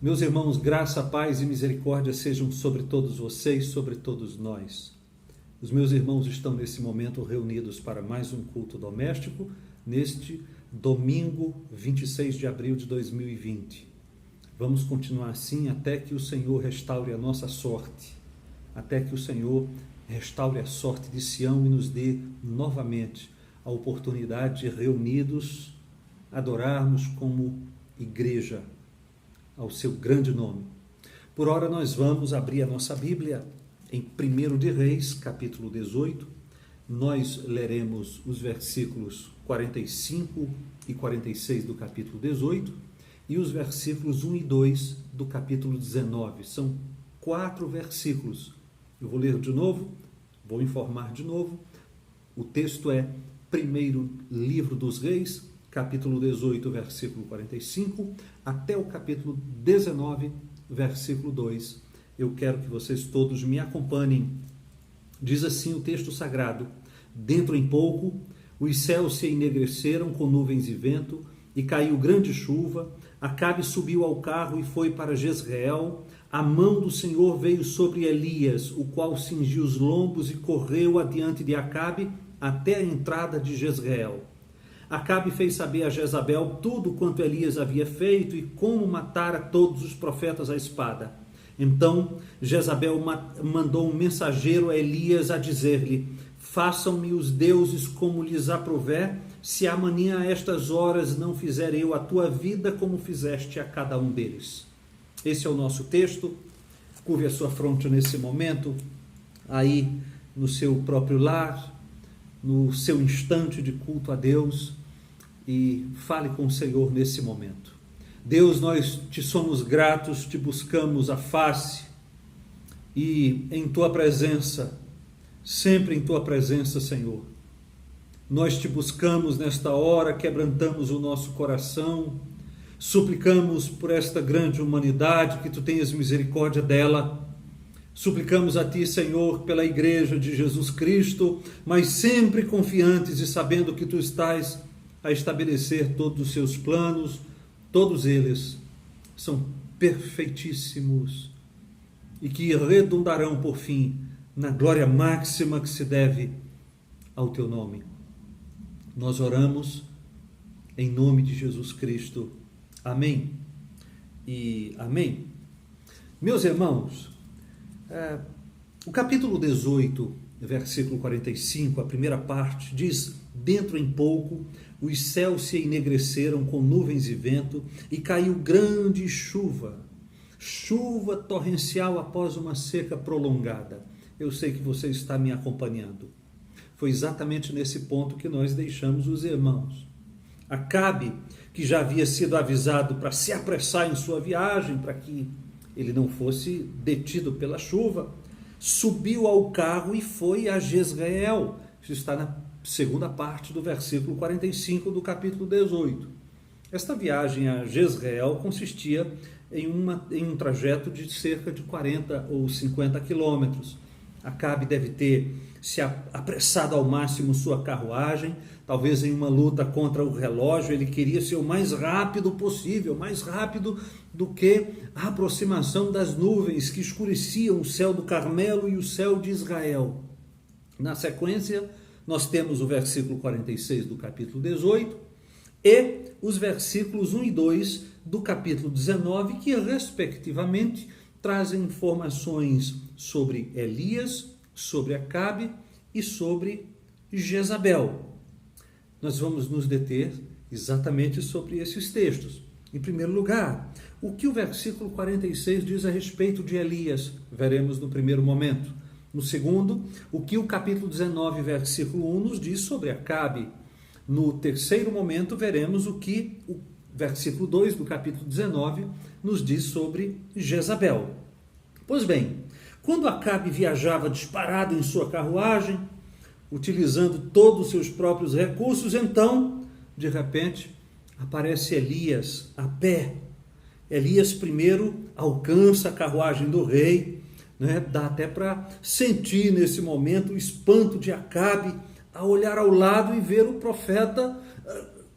Meus irmãos, graça, paz e misericórdia sejam sobre todos vocês, sobre todos nós. Os meus irmãos estão nesse momento reunidos para mais um culto doméstico, neste domingo 26 de abril de 2020. Vamos continuar assim até que o Senhor restaure a nossa sorte, até que o Senhor restaure a sorte de Sião e nos dê novamente a oportunidade de reunidos adorarmos como igreja ao seu grande nome. Por ora nós vamos abrir a nossa Bíblia em 1 de Reis, capítulo 18. Nós leremos os versículos 45 e 46 do capítulo 18 e os versículos 1 e 2 do capítulo 19. São 4 versículos. Eu vou ler de novo, vou informar de novo. O texto é primeiro livro dos Reis, capítulo 18, versículo 45, até o capítulo 19, versículo 2. Eu quero que vocês todos me acompanhem. Diz assim o texto sagrado: dentro em pouco, os céus se enegreceram com nuvens e vento, e caiu grande chuva. Acabe subiu ao carro e foi para Jezreel. A mão do Senhor veio sobre Elias, o qual cingiu os lombos e correu adiante de Acabe até a entrada de Jezreel. Acabe fez saber a Jezabel tudo quanto Elias havia feito e como matara todos os profetas à espada. Então Jezabel mandou um mensageiro a Elias a dizer-lhe: façam-me os deuses como lhes aprouver, se amanhã a estas horas não fizer eu a tua vida como fizeste a cada um deles. Esse é o nosso texto. Curve a sua fronte nesse momento, aí no seu próprio lar, no seu instante de culto a Deus, e fale com o Senhor nesse momento. Deus, nós te somos gratos, te buscamos a face, e em tua presença, sempre em tua presença, Senhor, nós te buscamos nesta hora, quebrantamos o nosso coração, suplicamos por esta grande humanidade, que tu tenhas misericórdia dela. Suplicamos a ti, Senhor, pela igreja de Jesus Cristo, mas sempre confiantes e sabendo que tu estás a estabelecer todos os seus planos. Todos eles são perfeitíssimos e que redundarão por fim na glória máxima que se deve ao teu nome. Nós oramos em nome de Jesus Cristo. Amém e amém. Meus irmãos, o capítulo 18, versículo 45, a primeira parte, diz: dentro em pouco os céus se enegreceram com nuvens e vento, e caiu grande chuva torrencial após uma seca prolongada. Eu sei que você está me acompanhando. Foi exatamente nesse ponto que nós deixamos os irmãos. Acabe, que já havia sido avisado para se apressar em sua viagem, para que ele não fosse detido pela chuva, subiu ao carro e foi a Jezreel. Isso está na segunda parte do versículo 45 do capítulo 18. Esta viagem a Jezreel consistia em um trajeto de cerca de 40 ou 50 quilômetros. Acabe deve ter se apressado ao máximo sua carruagem, talvez em uma luta contra o relógio. Ele queria ser o mais rápido possível, mais rápido do que a aproximação das nuvens que escureciam o céu do Carmelo e o céu de Israel. Na sequência, nós temos o versículo 46 do capítulo 18 e os versículos 1 e 2 do capítulo 19, que respectivamente trazem informações sobre Elias, sobre Acabe e sobre Jezabel. Nós vamos nos deter exatamente sobre esses textos. Em primeiro lugar, o que o versículo 46 diz a respeito de Elias, veremos no primeiro momento. No segundo, o que o capítulo 19, versículo 1 nos diz sobre Acabe. No terceiro momento, veremos o que o versículo 2 do capítulo 19 nos diz sobre Jezabel. Pois bem, quando Acabe viajava disparado em sua carruagem, utilizando todos os seus próprios recursos, então, de repente, aparece Elias a pé. Elias primeiro alcança a carruagem do rei, dá até para sentir nesse momento o espanto de Acabe a olhar ao lado e ver o profeta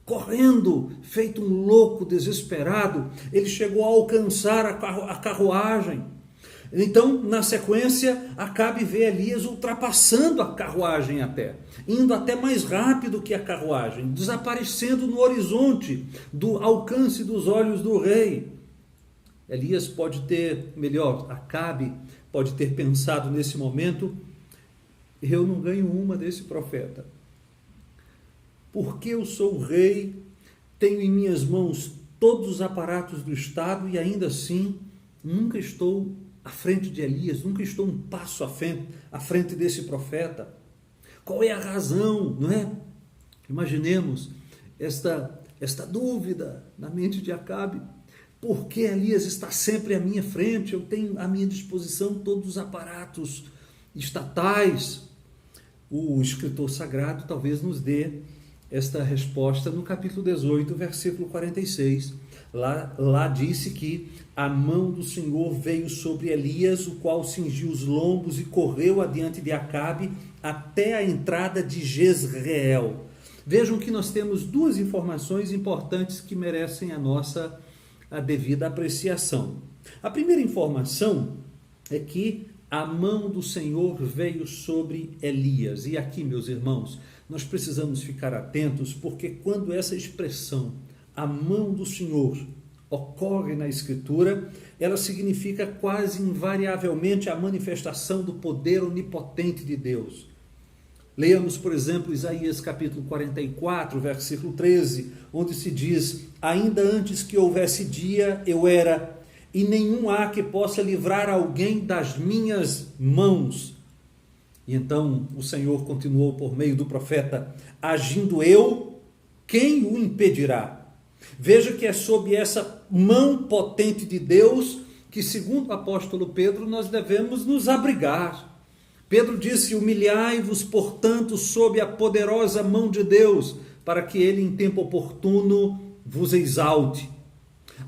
correndo, feito um louco, desesperado. Ele chegou a alcançar a carruagem. Então, na sequência, Acabe vê Elias ultrapassando a carruagem até, indo até mais rápido que a carruagem, desaparecendo no horizonte do alcance dos olhos do rei. Elias pode ter, melhor, Acabe pode ter pensado nesse momento: eu não ganho uma desse profeta. Porque eu sou o rei, tenho em minhas mãos todos os aparatos do Estado e ainda assim nunca estou à frente de Elias, nunca estou um passo à frente desse profeta. Qual é a razão, não é? Imaginemos esta dúvida na mente de Acabe. Por que Elias está sempre à minha frente? Eu tenho à minha disposição todos os aparatos estatais. O escritor sagrado talvez nos dê esta resposta no capítulo 18, versículo 46. Lá disse que a mão do Senhor veio sobre Elias, o qual cingiu os lombos e correu adiante de Acabe até a entrada de Jezreel. Vejam que nós temos duas informações importantes que merecem a devida apreciação. A primeira informação é que a mão do Senhor veio sobre Elias. E aqui, meus irmãos, nós precisamos ficar atentos, porque quando essa expressão, a mão do Senhor, ocorre na Escritura, ela significa quase invariavelmente a manifestação do poder onipotente de Deus. Leamos, por exemplo, Isaías capítulo 44, versículo 13, onde se diz: ainda antes que houvesse dia, eu era, e nenhum há que possa livrar alguém das minhas mãos. E então o Senhor continuou por meio do profeta: agindo eu, quem o impedirá? Veja que é sob essa mão potente de Deus que, segundo o apóstolo Pedro, nós devemos nos abrigar. Pedro disse: humilhai-vos, portanto, sob a poderosa mão de Deus, para que ele em tempo oportuno vos exalte.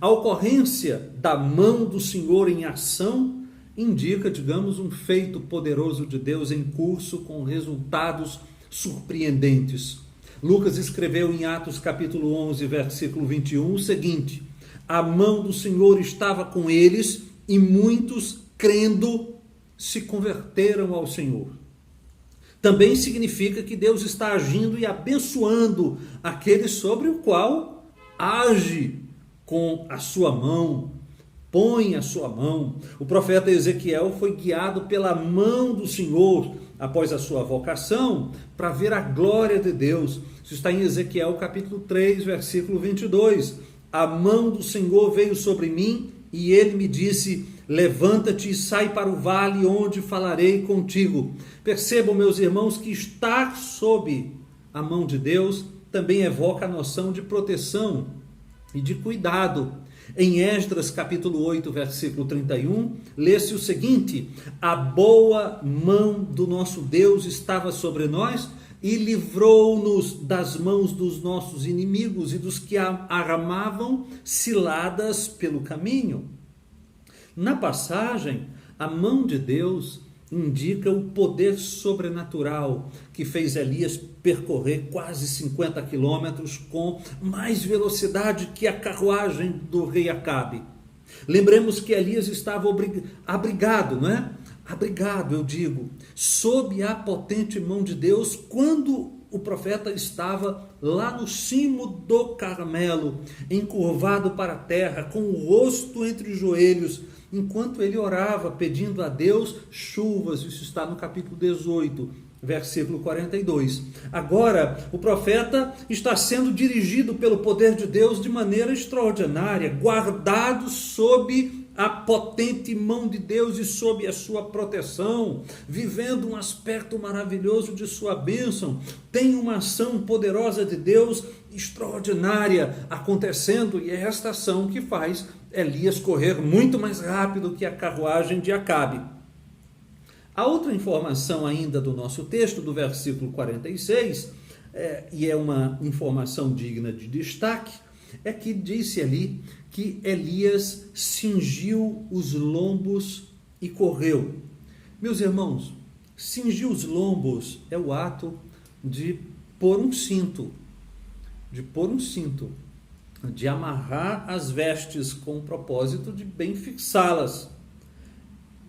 A ocorrência da mão do Senhor em ação indica, digamos, um feito poderoso de Deus em curso com resultados surpreendentes. Lucas escreveu em Atos capítulo 11, versículo 21, o seguinte: a mão do Senhor estava com eles e muitos, crendo, se converteram ao Senhor. Também significa que Deus está agindo e abençoando aquele sobre o qual age com a sua mão, põe a sua mão. O profeta Ezequiel foi guiado pela mão do Senhor após a sua vocação para ver a glória de Deus. Isso está em Ezequiel capítulo 3, versículo 22. A mão do Senhor veio sobre mim e ele me disse: levanta-te e sai para o vale onde falarei contigo. Percebam, meus irmãos, que estar sob a mão de Deus também evoca a noção de proteção e de cuidado. Em Esdras capítulo 8, versículo 31, lê-se o seguinte: a boa mão do nosso Deus estava sobre nós e livrou-nos das mãos dos nossos inimigos e dos que armavam ciladas pelo caminho. Na passagem, a mão de Deus indica o poder sobrenatural que fez Elias percorrer quase 50 quilômetros com mais velocidade que a carruagem do rei Acabe. Lembremos que Elias estava abrigado, não é? Abrigado, eu digo, sob a potente mão de Deus, quando o profeta estava lá no cimo do Carmelo, encurvado para a terra, com o rosto entre os joelhos, enquanto ele orava, pedindo a Deus chuvas. Isso está no capítulo 18, versículo 42. Agora, o profeta está sendo dirigido pelo poder de Deus de maneira extraordinária, guardado sob a potente mão de Deus e sob a sua proteção, vivendo um aspecto maravilhoso de sua bênção. Tem uma ação poderosa de Deus extraordinária acontecendo, e é esta ação que faz Elias correr muito mais rápido que a carruagem de Acabe. A outra informação ainda do nosso texto, do versículo 46, e é uma informação digna de destaque, é que disse ali que Elias cingiu os lombos e correu. Meus irmãos, cingir os lombos é o ato de pôr um cinto, de pôr um cinto, de amarrar as vestes com o propósito de bem fixá-las.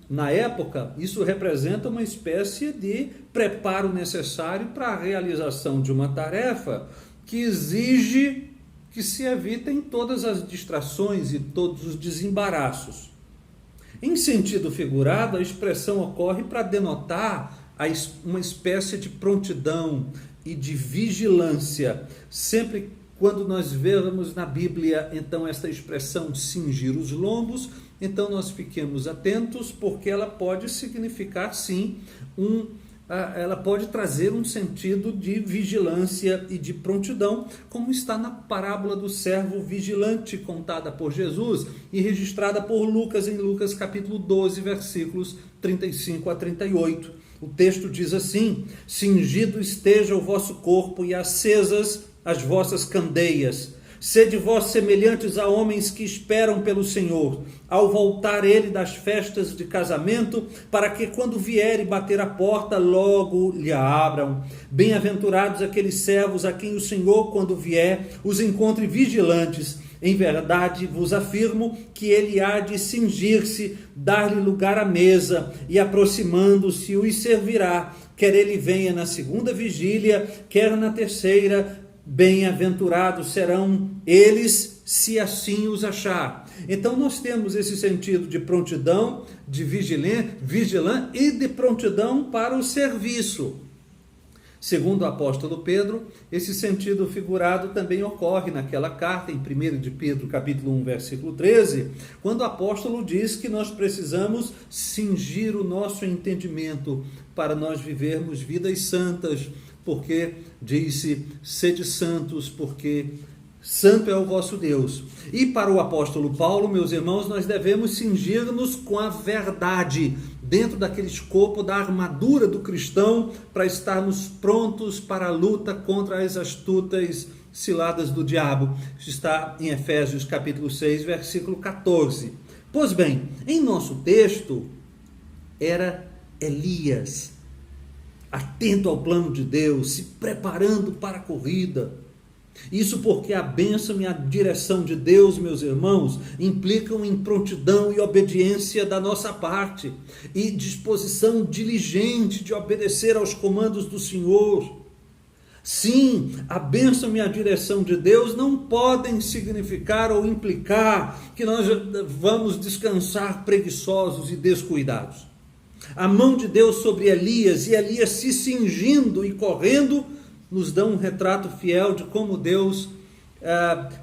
Na época, isso representa uma espécie de preparo necessário para a realização de uma tarefa que exige que se evitem todas as distrações e todos os desembaraços. Em sentido figurado, a expressão ocorre para denotar uma espécie de prontidão e de vigilância. Sempre quando nós vemos na Bíblia, então, esta expressão cingir os lombos, então nós fiquemos atentos, porque ela pode significar, sim, ela pode trazer um sentido de vigilância e de prontidão, como está na parábola do servo vigilante, contada por Jesus e registrada por Lucas, em Lucas capítulo 12, versículos 35 a 38. O texto diz assim: cingido esteja o vosso corpo e acesas as vossas candeias. Sede vós semelhantes a homens que esperam pelo Senhor, ao voltar ele das festas de casamento, para que quando vier e bater a porta, logo lhe abram. Bem-aventurados aqueles servos a quem o Senhor, quando vier, os encontre vigilantes. Em verdade vos afirmo que ele há de cingir-se, dar-lhe lugar à mesa, e aproximando-se os servirá, quer ele venha na segunda vigília, quer na terceira. Bem-aventurados serão eles, se assim os achar. Então nós temos esse sentido de prontidão, de vigilância e de prontidão para o serviço. Segundo o apóstolo Pedro, esse sentido figurado também ocorre naquela carta, em 1 de Pedro, capítulo 1, versículo 13, quando o apóstolo diz que nós precisamos cingir o nosso entendimento para nós vivermos vidas santas, porque disse, sede santos, porque santo é o vosso Deus. E para o apóstolo Paulo, meus irmãos, nós devemos cingir-nos com a verdade, dentro daquele escopo da armadura do cristão, para estarmos prontos para a luta contra as astutas ciladas do diabo. Isso está em Efésios capítulo 6, versículo 14. Pois bem, em nosso texto, era Elias, atento ao plano de Deus, se preparando para a corrida. Isso porque a bênção e a direção de Deus, meus irmãos, implicam em prontidão e obediência da nossa parte, e disposição diligente de obedecer aos comandos do Senhor. Sim, a bênção e a direção de Deus não podem significar ou implicar que nós vamos descansar preguiçosos e descuidados. A mão de Deus sobre Elias, e Elias se cingindo e correndo, nos dá um retrato fiel de como Deus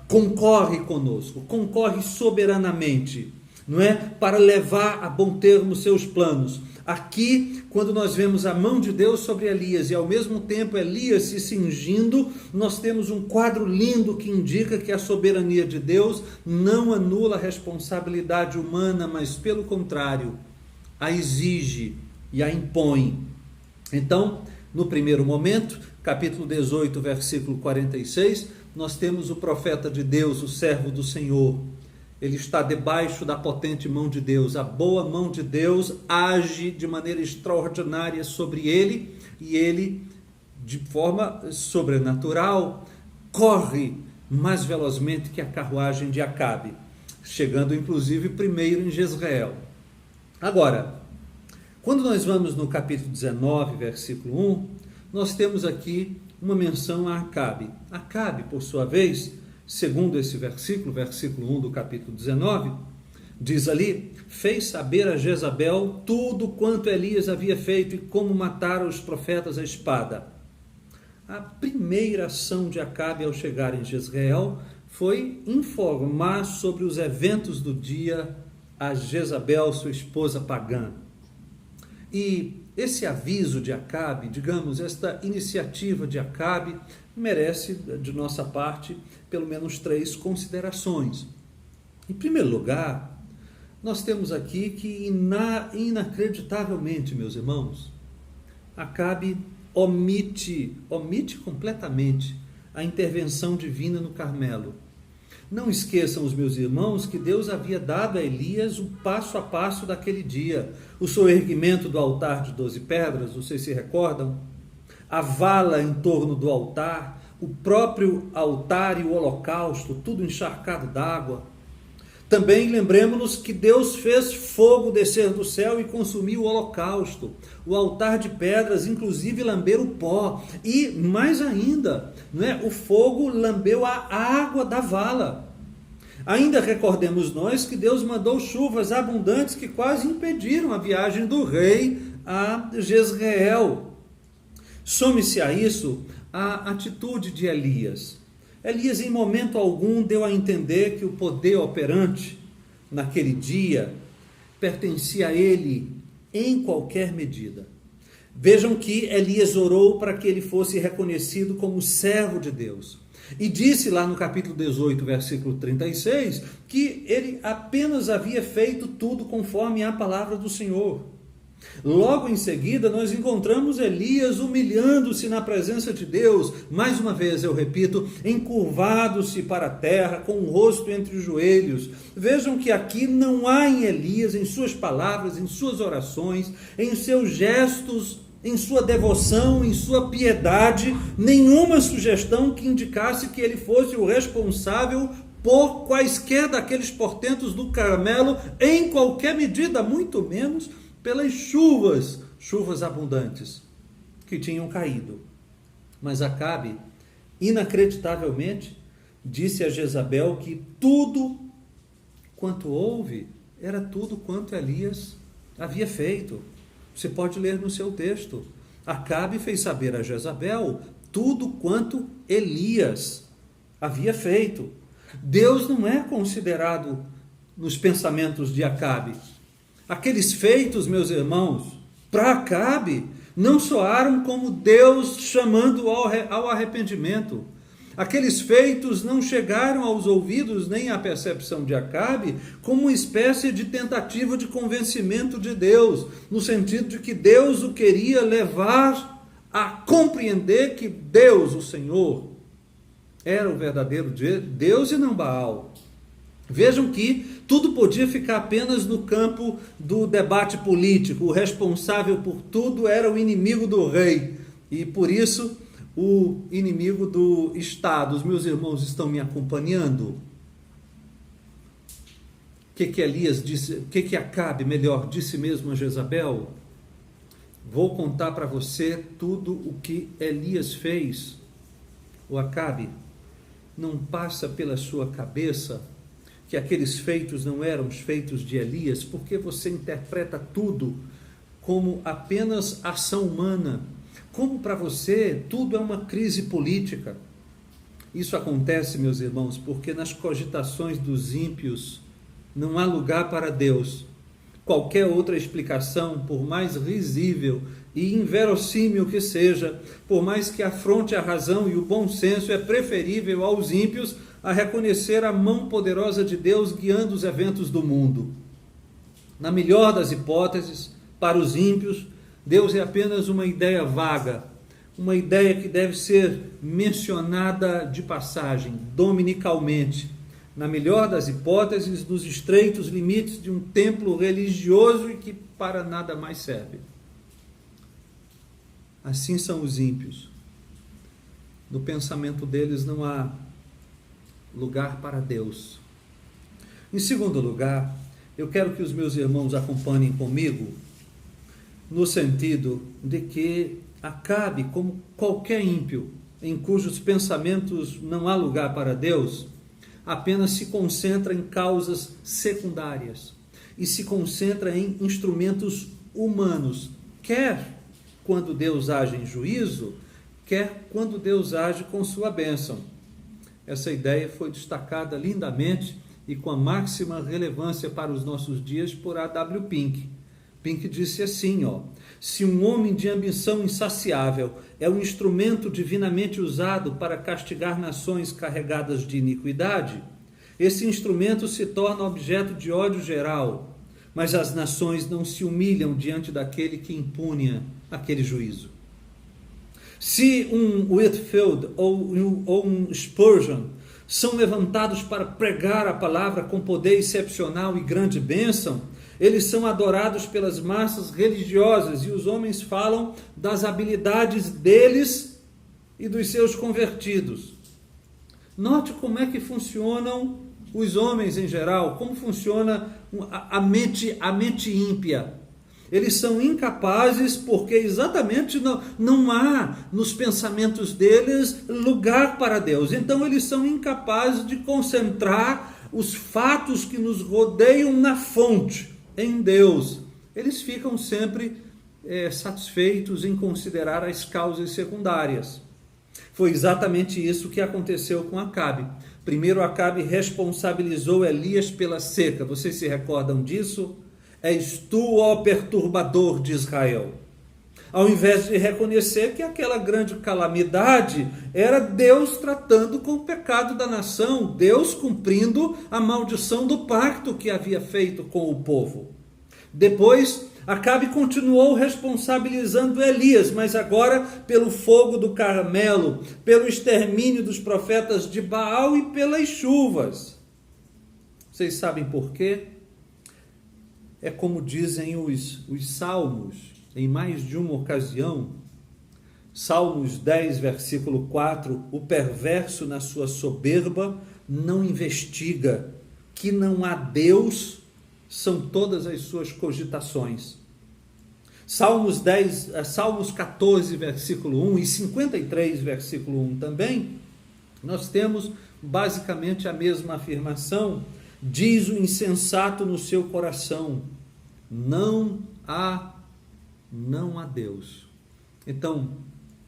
concorre conosco, concorre soberanamente, não é? Para levar a bom termo seus planos. Aqui, quando nós vemos a mão de Deus sobre Elias e ao mesmo tempo Elias se cingindo, nós temos um quadro lindo que indica que a soberania de Deus não anula a responsabilidade humana, mas pelo contrário, a exige e a impõe. Então, no primeiro momento, capítulo 18, versículo 46, nós temos o profeta de Deus, o servo do Senhor. Ele está debaixo da potente mão de Deus. A boa mão de Deus age de maneira extraordinária sobre ele, e ele, de forma sobrenatural, corre mais velozmente que a carruagem de Acabe, chegando inclusive primeiro em Jezreel. Agora, quando nós vamos no capítulo 19, versículo 1, nós temos aqui uma menção a Acabe. Acabe, por sua vez, segundo esse versículo 1 do capítulo 19, diz ali, fez saber a Jezabel tudo quanto Elias havia feito e como mataram os profetas à espada. A primeira ação de Acabe ao chegar em Jezreel foi informar sobre os eventos do dia a Jezabel, sua esposa pagã. E esse aviso de Acabe, digamos, esta iniciativa de Acabe, merece, de nossa parte, pelo menos 3 considerações. Em primeiro lugar, nós temos aqui que, inacreditavelmente, meus irmãos, Acabe omite completamente a intervenção divina no Carmelo. Não esqueçam, os meus irmãos, que Deus havia dado a Elias o passo a passo daquele dia. O soerguimento do altar de 12 pedras, vocês se recordam? A vala em torno do altar, o próprio altar e o holocausto, tudo encharcado d'água. Também lembremos-nos que Deus fez fogo descer do céu e consumir o holocausto, o altar de pedras, inclusive lamber o pó. E mais ainda, o fogo lambeu a água da vala. Ainda recordemos nós que Deus mandou chuvas abundantes que quase impediram a viagem do rei a Jezreel. Some-se a isso a atitude de Elias. Elias, em momento algum, deu a entender que o poder operante naquele dia pertencia a ele em qualquer medida. Vejam que Elias orou para que ele fosse reconhecido como servo de Deus. E disse lá no capítulo 18, versículo 36, que ele apenas havia feito tudo conforme a palavra do Senhor. Logo em seguida, nós encontramos Elias humilhando-se na presença de Deus, mais uma vez eu repito, encurvado-se para a terra, com o rosto entre os joelhos. Vejam que aqui não há em Elias, em suas palavras, em suas orações, em seus gestos, em sua devoção, em sua piedade, nenhuma sugestão que indicasse que ele fosse o responsável por quaisquer daqueles portentos do Carmelo, em qualquer medida, muito menos pelas chuvas abundantes que tinham caído. Mas Acabe, inacreditavelmente, disse a Jezabel que tudo quanto houve era tudo quanto Elias havia feito. Você pode ler no seu texto. Acabe fez saber a Jezabel tudo quanto Elias havia feito. Deus não é considerado nos pensamentos de Acabe. Aqueles feitos, meus irmãos, para Acabe, não soaram como Deus chamando ao arrependimento. Aqueles feitos não chegaram aos ouvidos nem à percepção de Acabe como uma espécie de tentativa de convencimento de Deus, no sentido de que Deus o queria levar a compreender que Deus, o Senhor, era o verdadeiro Deus e não Baal. Vejam que tudo podia ficar apenas no campo do debate político. O responsável por tudo era o inimigo do rei e, por isso, o inimigo do Estado. Os meus irmãos estão me acompanhando? O que Elias disse? O que Acabe, melhor, disse mesmo a Jezabel? Vou contar para você tudo o que Elias fez. O Acabe, não passa pela sua cabeça que aqueles feitos não eram os feitos de Elias, porque você interpreta tudo como apenas ação humana, como para você tudo é uma crise política. Isso acontece, meus irmãos, porque nas cogitações dos ímpios não há lugar para Deus. Qualquer outra explicação, por mais risível e inverossímil que seja, por mais que afronte a razão e o bom senso, é preferível aos ímpios a reconhecer a mão poderosa de Deus guiando os eventos do mundo. Na melhor das hipóteses, para os ímpios, Deus é apenas uma ideia vaga, uma ideia que deve ser mencionada de passagem, dominicalmente, na melhor das hipóteses, nos estreitos limites de um templo religioso e que para nada mais serve. Assim são os ímpios. No pensamento deles não há lugar para Deus. Em segundo lugar, eu quero que os meus irmãos acompanhem comigo no sentido de que Acabe, como qualquer ímpio, em cujos pensamentos não há lugar para Deus, apenas se concentra em causas secundárias e se concentra em instrumentos humanos, quer quando Deus age em juízo, quer quando Deus age com sua bênção. Essa ideia foi destacada lindamente e com a máxima relevância para os nossos dias por A.W. Pink. Pink disse assim, se um homem de ambição insaciável é um instrumento divinamente usado para castigar nações carregadas de iniquidade, esse instrumento se torna objeto de ódio geral, mas as nações não se humilham diante daquele que impunha aquele juízo. Se um Whitefield ou um Spurgeon são levantados para pregar a palavra com poder excepcional e grande bênção, eles são adorados pelas massas religiosas e os homens falam das habilidades deles e dos seus convertidos. Note como é que funcionam os homens em geral, como funciona a mente ímpia. Eles são incapazes porque exatamente não há nos pensamentos deles lugar para Deus. Então eles são incapazes de concentrar os fatos que nos rodeiam na fonte, em Deus. Eles ficam sempre satisfeitos em considerar as causas secundárias. Foi exatamente isso que aconteceu com Acabe. Primeiro, Acabe responsabilizou Elias pela seca. Vocês se recordam disso? És tu, ó perturbador de Israel. Ao invés de reconhecer que aquela grande calamidade era Deus tratando com o pecado da nação, Deus cumprindo a maldição do pacto que havia feito com o povo. Depois, Acabe continuou responsabilizando Elias, mas agora pelo fogo do Carmelo, pelo extermínio dos profetas de Baal e pelas chuvas. Vocês sabem por quê? É como dizem os salmos, em mais de uma ocasião. Salmos 10, versículo 4, o perverso na sua soberba não investiga, que não há Deus, são todas as suas cogitações. Salmos 14, versículo 1 e 53, versículo 1 também, nós temos basicamente a mesma afirmação. Diz o insensato no seu coração, não há Deus. Então,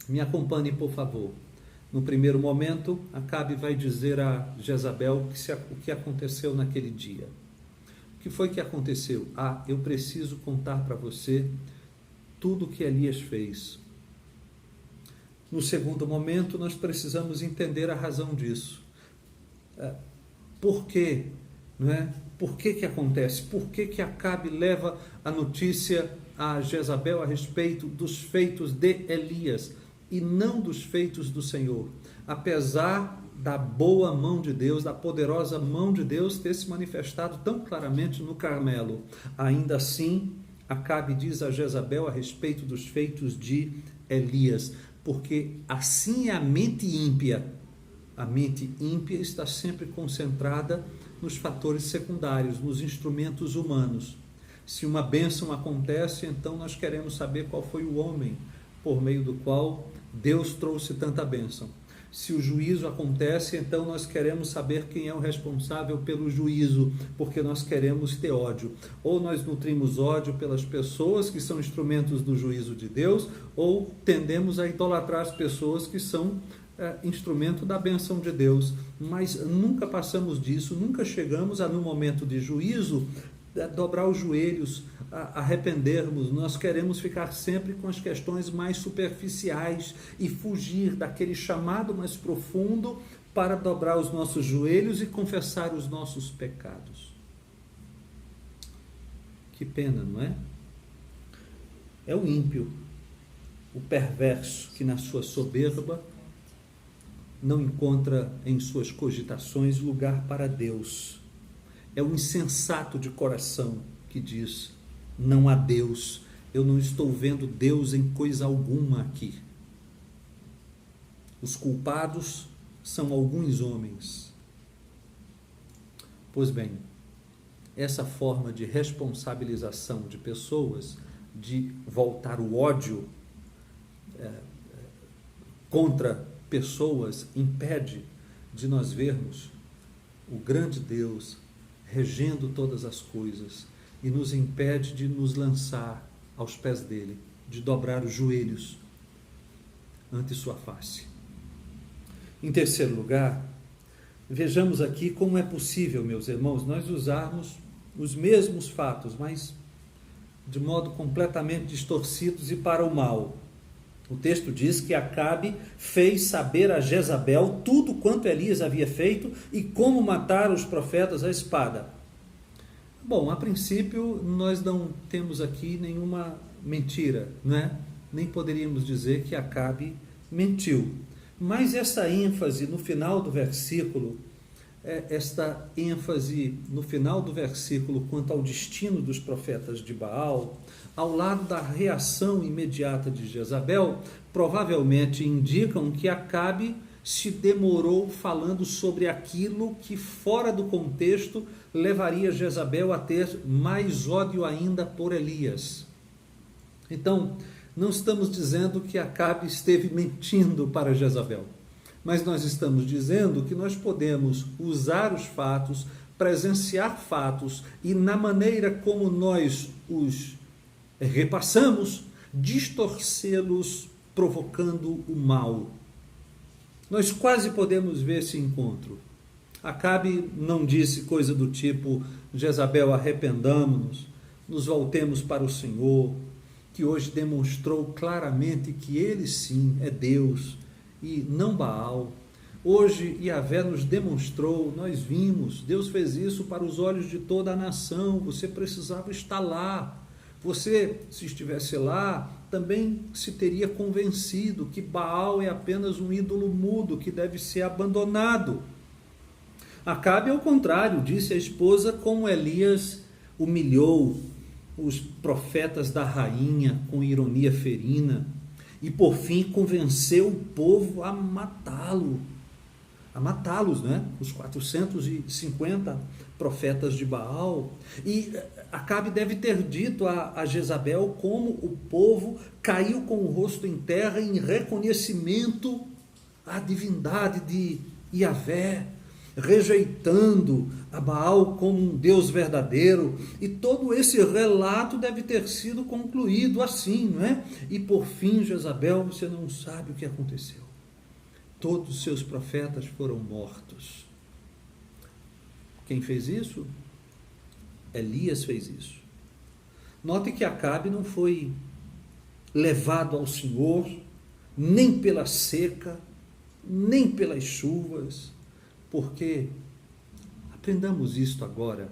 me acompanhe, por favor. No primeiro momento, Acabe vai dizer a Jezabel o que aconteceu naquele dia. O que foi que aconteceu? Eu preciso contar para você tudo o que Elias fez. No segundo momento, nós precisamos entender a razão disso. Por quê? Não é? Por que acontece? Por que Acabe leva a notícia a Jezabel a respeito dos feitos de Elias e não dos feitos do Senhor? Apesar da boa mão de Deus, da poderosa mão de Deus ter se manifestado tão claramente no Carmelo, ainda assim, Acabe diz a Jezabel a respeito dos feitos de Elias, porque assim é a mente ímpia. A mente ímpia está sempre concentrada nos fatores secundários, nos instrumentos humanos. Se uma bênção acontece, então nós queremos saber qual foi o homem por meio do qual Deus trouxe tanta bênção. Se o juízo acontece, então nós queremos saber quem é o responsável pelo juízo, porque nós queremos ter ódio. Ou nós nutrimos ódio pelas pessoas que são instrumentos do juízo de Deus, ou tendemos a idolatrar as pessoas que são instrumento da bênção de Deus, mas nunca passamos disso, nunca chegamos a, no momento de juízo, dobrar os joelhos, arrependermos. Nós queremos ficar sempre com as questões mais superficiais e fugir daquele chamado mais profundo para dobrar os nossos joelhos e confessar os nossos pecados. Que pena, não é? É o ímpio, o perverso, que na sua soberba não encontra em suas cogitações lugar para Deus. É o insensato de coração que diz, não há Deus, eu não estou vendo Deus em coisa alguma aqui. Os culpados são alguns homens. Pois bem, essa forma de responsabilização de pessoas, de voltar o ódio contra pessoas, impede de nós vermos o grande Deus regendo todas as coisas e nos impede de nos lançar aos pés dele, de dobrar os joelhos ante sua face. Em terceiro lugar, vejamos aqui como é possível, meus irmãos, nós usarmos os mesmos fatos, mas de modo completamente distorcidos e para o mal. O texto diz que Acabe fez saber a Jezabel tudo quanto Elias havia feito e como matar os profetas à espada. Bom, a princípio nós não temos aqui nenhuma mentira, né? Nem poderíamos dizer que Acabe mentiu. Mas essa ênfase no final do versículo esta ênfase no final do versículo quanto ao destino dos profetas de Baal, ao lado da reação imediata de Jezabel, provavelmente indicam que Acabe se demorou falando sobre aquilo que, fora do contexto, levaria Jezabel a ter mais ódio ainda por Elias. Então, não estamos dizendo que Acabe esteve mentindo para Jezabel, mas nós estamos dizendo que nós podemos usar os fatos, presenciar fatos e, na maneira como nós os repassamos, distorcê-los, provocando o mal. Nós quase podemos ver esse encontro. Acabe não disse coisa do tipo: Jezabel, arrependamo-nos, nos voltemos para o Senhor, que hoje demonstrou claramente que ele sim é Deus e não Baal. Hoje Yahvé nos demonstrou, nós vimos, Deus fez isso para os olhos de toda a nação, você precisava estar lá. Você, se estivesse lá, também se teria convencido que Baal é apenas um ídolo mudo que deve ser abandonado. Acabe, ao contrário, disse à esposa como Elias humilhou os profetas da rainha com ironia ferina e, por fim, convenceu o povo a matá-los, né? Os 450 profetas de Baal. E Acabe deve ter dito a Jezabel como o povo caiu com o rosto em terra em reconhecimento à divindade de Yahvé, rejeitando a Baal como um Deus verdadeiro. E todo esse relato deve ter sido concluído assim, não é? E por fim, Jezabel, você não sabe o que aconteceu. Todos os seus profetas foram mortos. Quem fez isso? Elias fez isso. Note que Acabe não foi levado ao Senhor, nem pela seca, nem pelas chuvas, porque, aprendamos isto agora,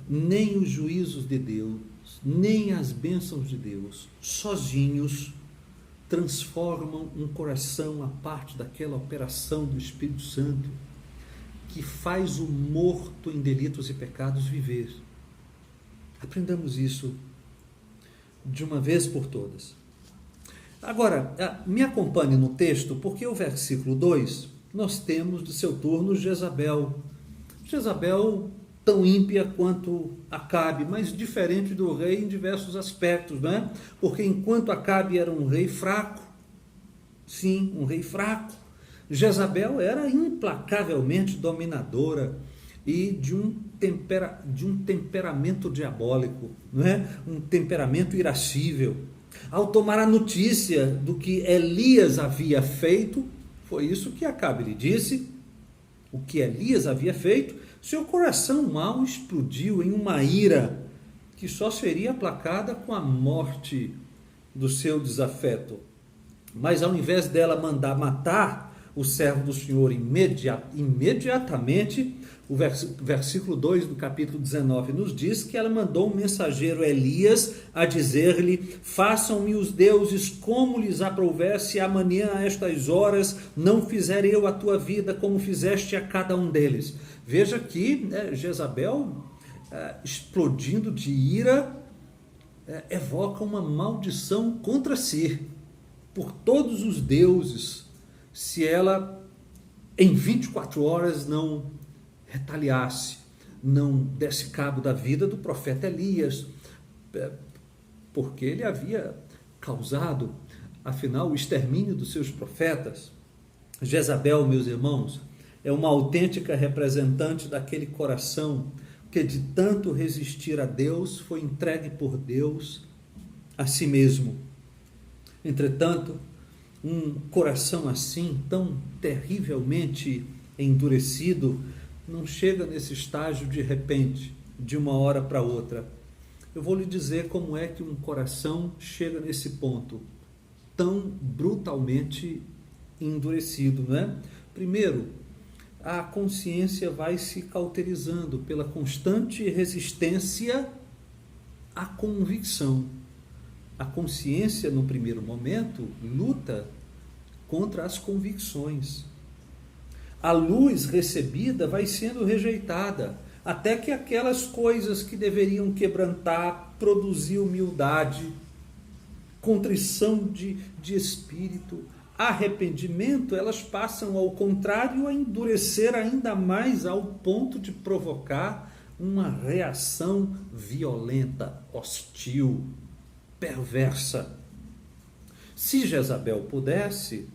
nem os juízos de Deus, nem as bênçãos de Deus, sozinhos, transformam um coração a parte daquela operação do Espírito Santo que faz o morto em delitos e pecados viver. Aprendamos isso de uma vez por todas. Agora, me acompanhe no texto, porque o versículo 2, nós temos de seu turno Jezabel. Jezabel tão ímpia quanto Acabe, mas diferente do rei em diversos aspectos, não é? Porque enquanto Acabe era um rei fraco, sim, um rei fraco, Jezabel era implacavelmente dominadora e de um temperamento diabólico, não é? Um temperamento irascível. Ao tomar a notícia do que Elias havia feito, foi isso que Acabe lhe disse, o que Elias havia feito, seu coração mau explodiu em uma ira que só seria aplacada com a morte do seu desafeto. Mas ao invés dela mandar matar o servo do Senhor imediatamente, o versículo 2 do capítulo 19 nos diz que ela mandou um mensageiro Elias a dizer-lhe: façam-me os deuses como lhes aprouver, se amanhã a estas horas não fizer eu a tua vida como fizeste a cada um deles. Veja que Jezabel, explodindo de ira, evoca uma maldição contra si, por todos os deuses, se ela em 24 horas não retaliasse, não desse cabo da vida do profeta Elias, porque ele havia causado, afinal, o extermínio dos seus profetas. Jezabel, meus irmãos, é uma autêntica representante daquele coração que, de tanto resistir a Deus, foi entregue por Deus a si mesmo. Entretanto, um coração assim, tão terrivelmente endurecido, não chega nesse estágio de repente, de uma hora para outra. Eu vou lhe dizer como é que um coração chega nesse ponto, tão brutalmente endurecido, não é? Primeiro, a consciência vai se cauterizando pela constante resistência à convicção. A consciência, no primeiro momento, luta contra as convicções. A luz recebida vai sendo rejeitada, até que aquelas coisas que deveriam quebrantar, produzir humildade, contrição de espírito, arrependimento, elas passam ao contrário a endurecer ainda mais, ao ponto de provocar uma reação violenta, hostil, perversa. Se Jezabel pudesse,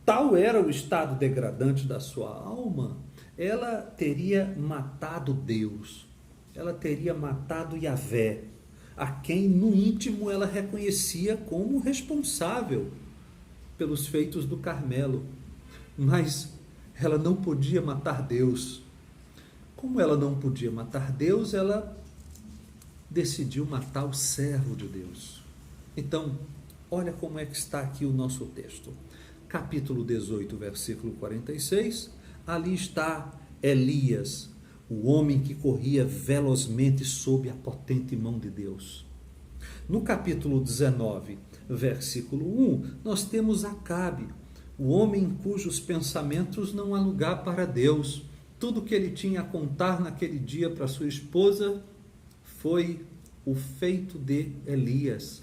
tal era o estado degradante da sua alma, ela teria matado Deus, ela teria matado Yahvé, a quem no íntimo ela reconhecia como responsável pelos feitos do Carmelo. Mas ela não podia matar Deus. Como ela não podia matar Deus, ela decidiu matar o servo de Deus. Então, olha como é que está aqui o nosso texto. Capítulo 18, versículo 46, ali está Elias, o homem que corria velozmente sob a potente mão de Deus. No capítulo 19, versículo 1, nós temos Acabe, o homem cujos pensamentos não há lugar para Deus. Tudo que ele tinha a contar naquele dia para sua esposa foi o feito de Elias.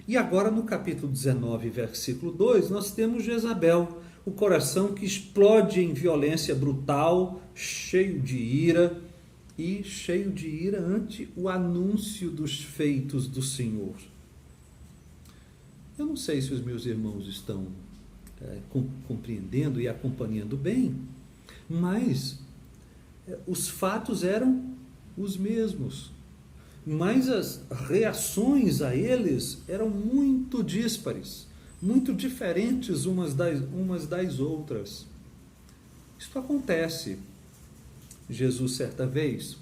E agora no capítulo 19, versículo 2, nós temos Jezabel, o coração que explode em violência brutal, cheio de ira ante o anúncio dos feitos do Senhor. Eu não sei se os meus irmãos estão compreendendo e acompanhando bem, mas os fatos eram os mesmos, mas as reações a eles eram muito díspares, muito diferentes umas das outras. Isto acontece. Jesus, certa vez,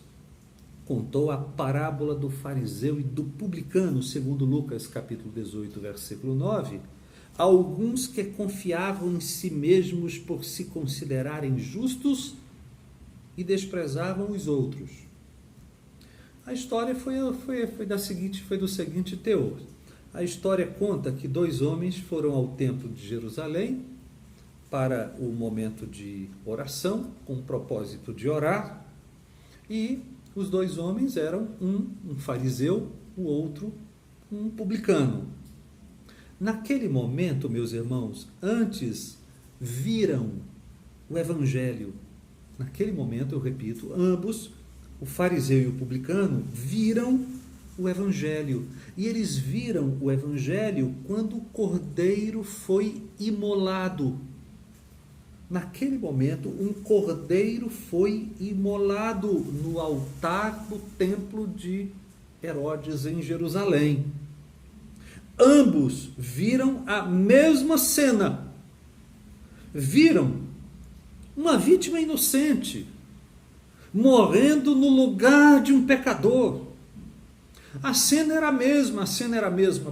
contou a parábola do fariseu e do publicano, segundo Lucas, capítulo 18, versículo 9, a alguns que confiavam em si mesmos por se considerarem justos e desprezavam os outros. A história foi do seguinte teor. A história conta que 2 homens foram ao templo de Jerusalém para o momento de oração, com o propósito de orar, e os 2 homens eram um fariseu, o outro um publicano. Naquele momento, meus irmãos, antes viram o evangelho. Naquele momento, eu repito, ambos, o fariseu e o publicano, viram o evangelho. E eles viram o evangelho quando o cordeiro foi imolado. Naquele momento, um cordeiro foi imolado no altar do templo de Herodes em Jerusalém. Ambos viram a mesma cena. Viram uma vítima inocente morrendo no lugar de um pecador. A cena era a mesma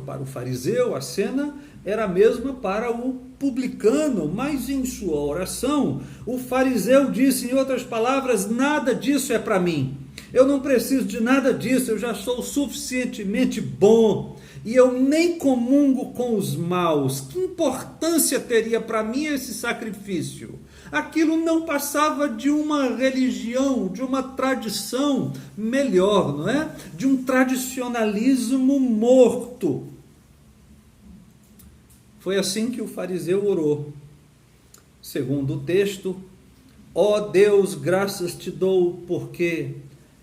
para o fariseu, a cena era a mesma para o publicano, mas em sua oração, o fariseu disse, em outras palavras, nada disso é para mim. Eu não preciso de nada disso, eu já sou suficientemente bom e eu nem comungo com os maus. Que importância teria para mim esse sacrifício? Aquilo não passava de uma religião, de uma tradição melhor, não é? De um tradicionalismo morto. Foi assim que o fariseu orou. Segundo o texto, ó Deus, graças te dou, porque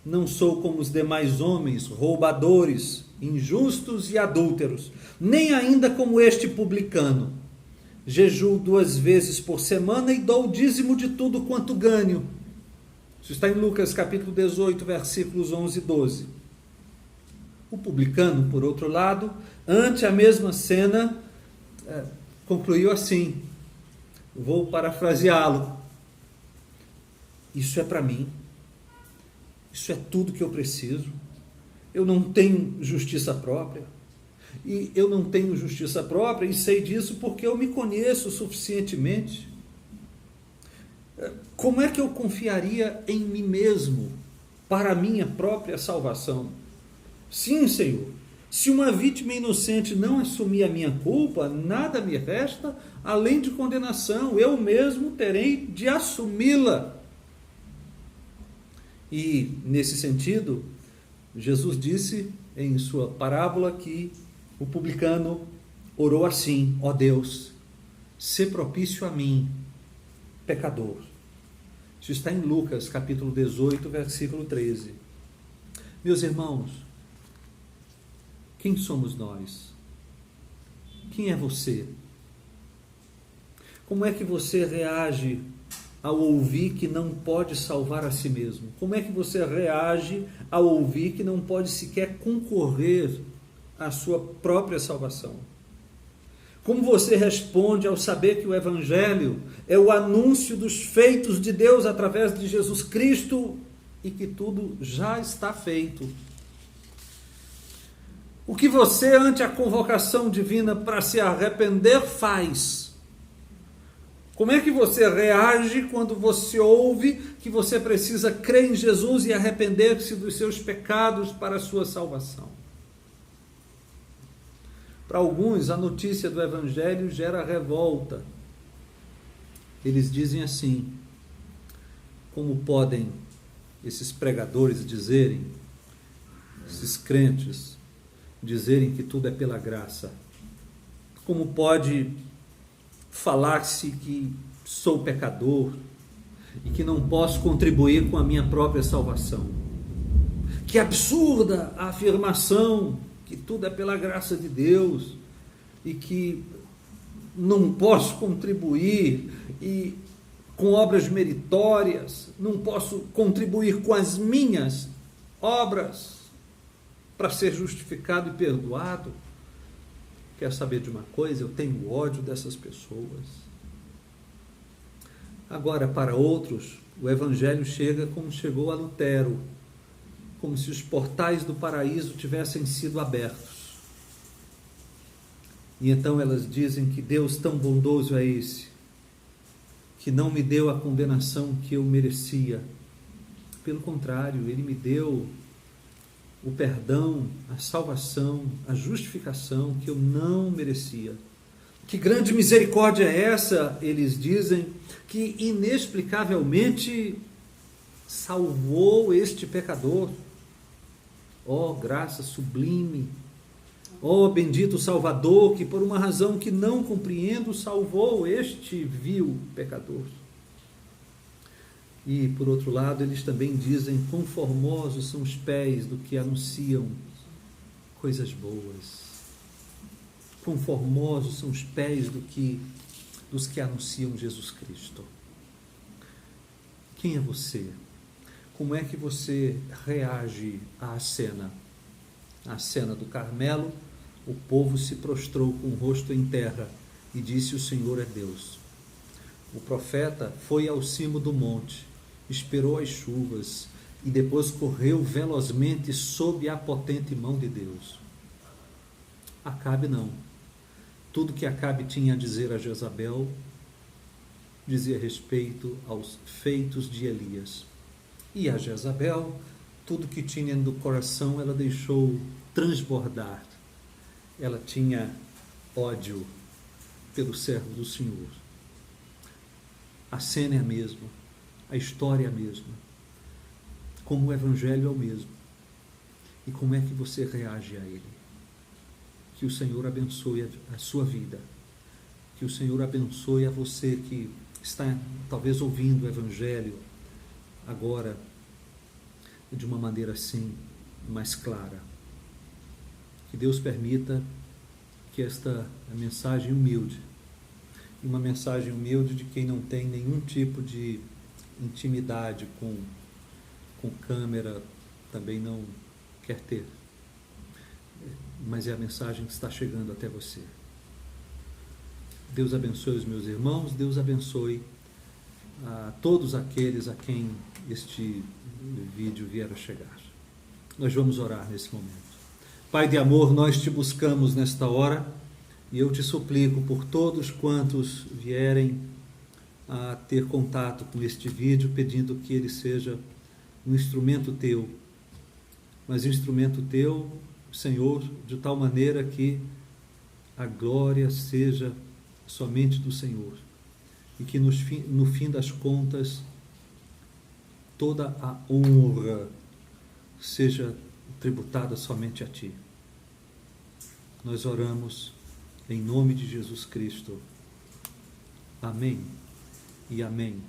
não sou como os demais homens, roubadores, injustos e adúlteros, nem ainda como este publicano. Jejuo 2 vezes por semana e dou o dízimo de tudo quanto ganho. Isso está em Lucas capítulo 18, versículos 11 e 12. O publicano, por outro lado, ante a mesma cena, concluiu assim, vou parafraseá-lo: isso é para mim, isso é tudo que eu preciso, eu não tenho justiça própria, e eu não tenho justiça própria, e sei disso porque eu me conheço suficientemente. Como é que eu confiaria em mim mesmo para a minha própria salvação? Sim, Senhor, Se uma vítima inocente não assumir a minha culpa, nada me resta além de condenação. Eu mesmo terei de assumi-la. E, nesse sentido, Jesus disse em sua parábola que o publicano orou assim: ó Deus, sê propício a mim, pecador. Isso está em Lucas, capítulo 18, versículo 13. Meus irmãos, quem somos nós? Quem é você? Como é que você reage ao ouvir que não pode salvar a si mesmo? Como é que você reage ao ouvir que não pode sequer concorrer à sua própria salvação? Como você responde ao saber que o Evangelho é o anúncio dos feitos de Deus através de Jesus Cristo e que tudo já está feito? O que você, ante a convocação divina para se arrepender, faz? Como é que você reage quando você ouve que você precisa crer em Jesus e arrepender-se dos seus pecados para a sua salvação? Para alguns, a notícia do Evangelho gera revolta. Eles dizem assim: como podem esses pregadores dizerem, esses crentes dizerem que tudo é pela graça? Como pode falar-se que sou pecador e que não posso contribuir com a minha própria salvação? Que absurda a afirmação que tudo é pela graça de Deus e que não posso contribuir e com obras meritórias, não posso contribuir com as minhas obras para ser justificado e perdoado. Quer saber de uma coisa? Eu tenho ódio dessas pessoas. Agora, para outros, o Evangelho chega como chegou a Lutero, como se os portais do paraíso tivessem sido abertos. E então elas dizem que Deus tão bondoso é esse, que não me deu a condenação que eu merecia. Pelo contrário, Ele me deu o perdão, a salvação, a justificação que eu não merecia. Que grande misericórdia é essa, eles dizem, que inexplicavelmente salvou este pecador. Ó, graça sublime! Ó, bendito Salvador, que por uma razão que não compreendo, salvou este vil pecador. E, por outro lado, eles também dizem: quão formosos são os pés do que anunciam coisas boas. Quão formosos são os pés dos que anunciam Jesus Cristo. Quem é você? Como é que você reage à cena? À cena do Carmelo, o povo se prostrou com o rosto em terra e disse: o Senhor é Deus. O profeta foi ao cimo do monte, esperou as chuvas e depois correu velozmente sob a potente mão de Deus. Acabe não. Tudo que Acabe tinha a dizer a Jezabel dizia respeito aos feitos de Elias. E a Jezabel, tudo que tinha no coração, ela deixou transbordar. Ela tinha ódio pelo servo do Senhor. A cena é a mesma, a história é a mesma, como o Evangelho é o mesmo. E como é que você reage a ele? Que o Senhor abençoe a sua vida, que o Senhor abençoe a você que está talvez ouvindo o Evangelho agora de uma maneira assim mais clara. Que Deus permita que esta mensagem humilde, uma mensagem humilde de quem não tem nenhum tipo de intimidade com câmera, também não quer ter, mas é a mensagem que está chegando até você. Deus abençoe os meus irmãos, Deus abençoe a todos aqueles a quem este vídeo vier a chegar. Nós vamos orar nesse momento. Pai de amor, nós te buscamos nesta hora e eu te suplico por todos quantos vierem a ter contato com este vídeo, pedindo que ele seja um instrumento teu, mas um instrumento teu Senhor, de tal maneira que a glória seja somente do Senhor e que no fim das contas toda a honra seja tributada somente a Ti. Nós oramos em nome de Jesus Cristo. Amém e amém.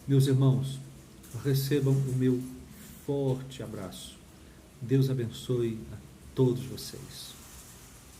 Meus irmãos, recebam o meu forte abraço. Deus abençoe a todos vocês.